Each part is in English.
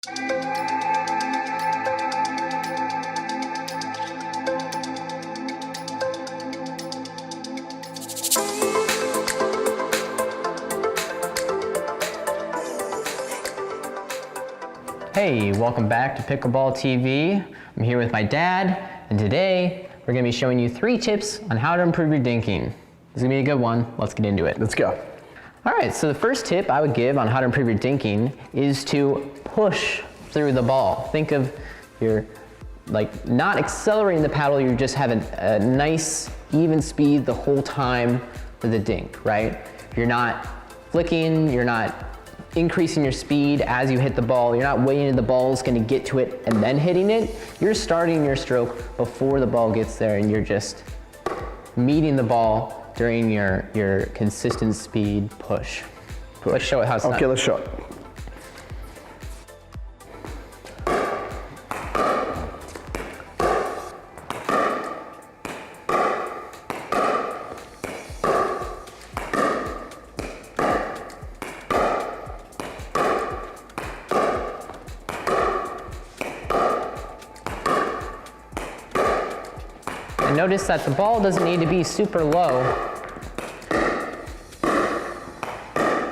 Hey, welcome back to Pickleball TV. I'm here with my dad, and today we're going to be showing you 3 tips on how to improve your dinking. This is going to be a good one. Let's get into it. Let's go. All right, so the first tip I would give on how to improve your dinking is to push through the ball. Think of your, not accelerating the paddle, you're just having a nice, even speed the whole time for the dink, right? You're not flicking, you're not increasing your speed as you hit the ball. You're not waiting the ball's gonna get to it and then hitting it. You're starting your stroke before the ball gets there, and you're just meeting the ball during your consistent speed push. Let's show it how it's done. Okay, let's show it. And notice that the ball doesn't need to be super low.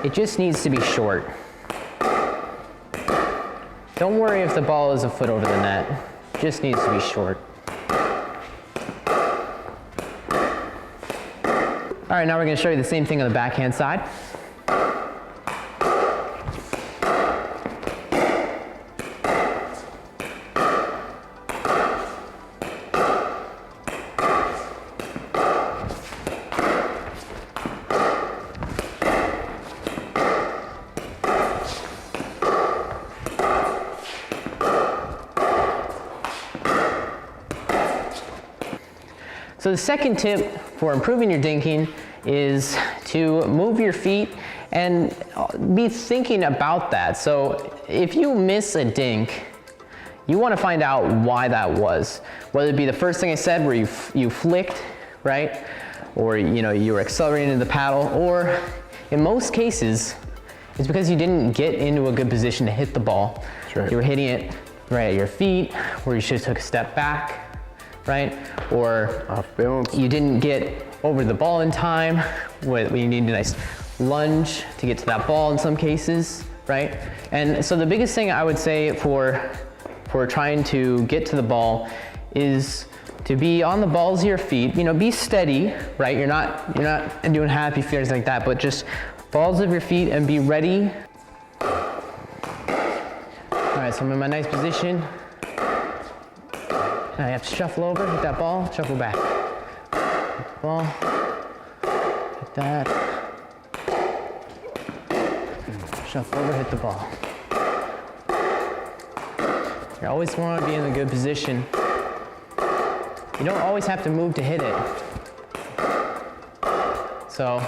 It just needs to be short. Don't worry if the ball is a foot over the net. It just needs to be short. All right, now we're going to show you the same thing on the backhand side. So the second tip for improving your dinking is to move your feet and be thinking about that. So if you miss a dink, you want to find out why that was. Whether it be the first thing I said where you flicked, right? Or you were accelerating into the paddle, or in most cases, it's because you didn't get into a good position to hit the ball. Right. You were hitting it right at your feet, where you should have took a step back, right? Or you didn't get over the ball in time, when you need a nice lunge to get to that ball in some cases, right? And so the biggest thing I would say for trying to get to the ball is to be on the balls of your feet. Be steady, right? You're not doing happy feelings like that, but just balls of your feet and be ready. All right, so I'm in my nice position. I have to shuffle over, hit that ball, shuffle back. Hit the ball, hit that. Shuffle over, hit the ball. You always want to be in a good position. You don't always have to move to hit it. So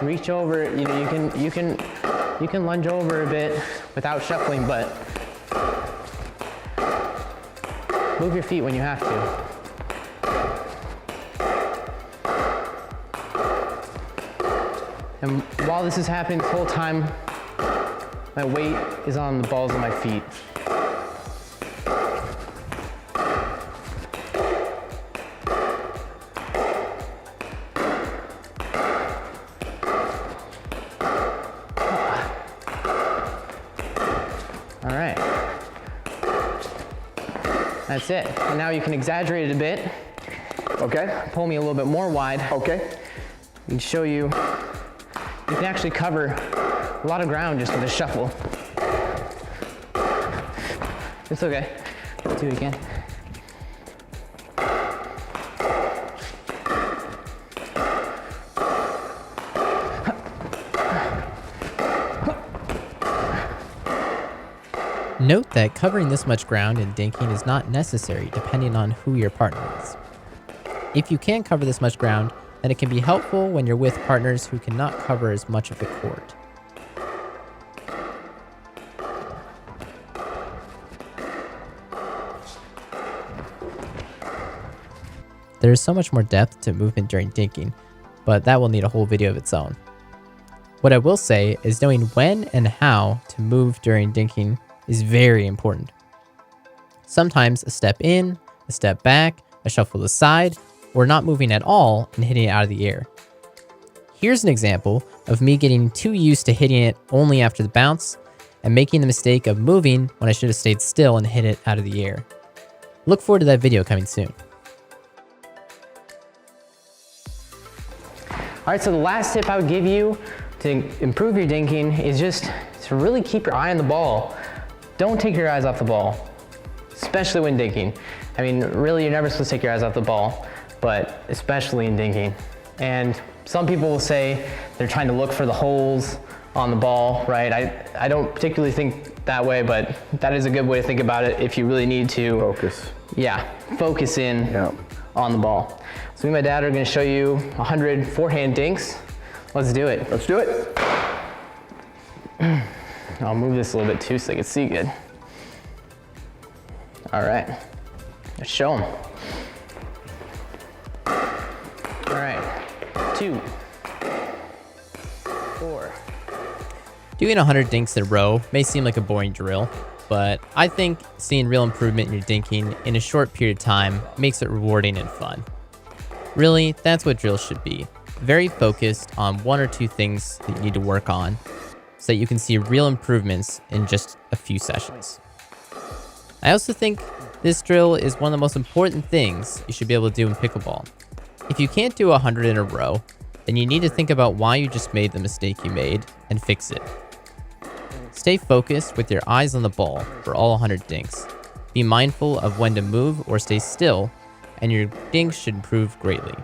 reach over, you can lunge over a bit without shuffling, but move your feet when you have to. And while this is happening the whole time, my weight is on the balls of my feet. All right. That's it. And now you can exaggerate it a bit. Okay. Pull me a little bit more wide. Okay. We can show you, you can actually cover a lot of ground just with a shuffle. It's okay. Let's do it again. Note that covering this much ground in dinking is not necessary depending on who your partner is. If you can cover this much ground, then it can be helpful when you're with partners who cannot cover as much of the court. There is so much more depth to movement during dinking, but that will need a whole video of its own. What I will say is knowing when and how to move during dinking is very important. Sometimes a step in, a step back, a shuffle to the side, or not moving at all and hitting it out of the air. Here's an example of me getting too used to hitting it only after the bounce and making the mistake of moving when I should have stayed still and hit it out of the air. Look forward to that video coming soon. All right, so the last tip I would give you to improve your dinking is just to really keep your eye on the ball. Don't take your eyes off the ball, especially when dinking. I mean, really, you're never supposed to take your eyes off the ball, but especially in dinking. And some people will say they're trying to look for the holes on the ball, right? I don't particularly think that way, but that is a good way to think about it if you really need to. Focus. Yeah, focus in on the ball. So me and my dad are gonna show you 100 forehand dinks. Let's do it. Let's do it. I'll move this a little bit too so they can see good. All right, let's show them. All right, 2, 4. Doing 100 dinks in a row may seem like a boring drill, but I think seeing real improvement in your dinking in a short period of time makes it rewarding and fun. Really, that's what drills should be. Very focused on 1 or 2 things that you need to work on so that you can see real improvements in just a few sessions. I also think this drill is one of the most important things you should be able to do in pickleball. If you can't do 100 in a row, then you need to think about why you just made the mistake you made and fix it. Stay focused with your eyes on the ball for all 100 dinks. Be mindful of when to move or stay still, and your dinks should improve greatly.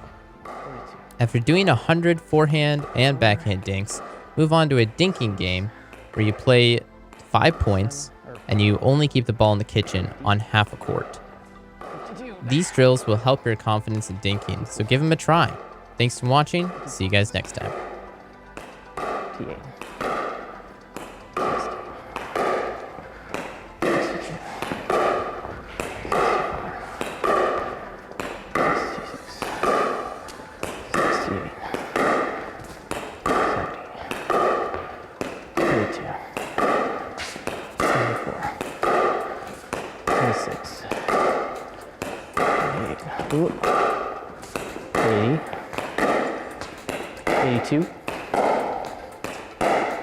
After doing 100 forehand and backhand dinks, move on to a dinking game where you play 5 points and you only keep the ball in the kitchen on half a court. These drills will help your confidence in dinking, so give them a try. Thanks for watching. See you guys next time. Ooh. 80, 82,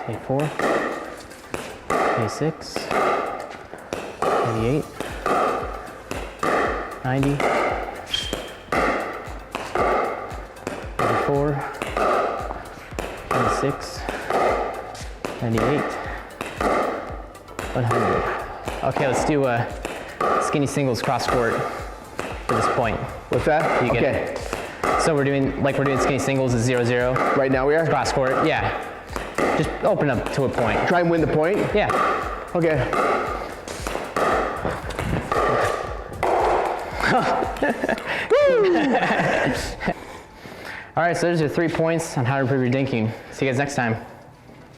84, 86, 88, 90, 94, 96, 98, 100. Okay, let's do a skinny singles cross court for this point. What's that? You get it. So we're doing skinny singles is 0-0. Right now we are? Cross court, yeah. Just open up to a point. Try and win the point? Yeah. Okay. All right, so those are 3 points on how to improve your dinking. See you guys next time.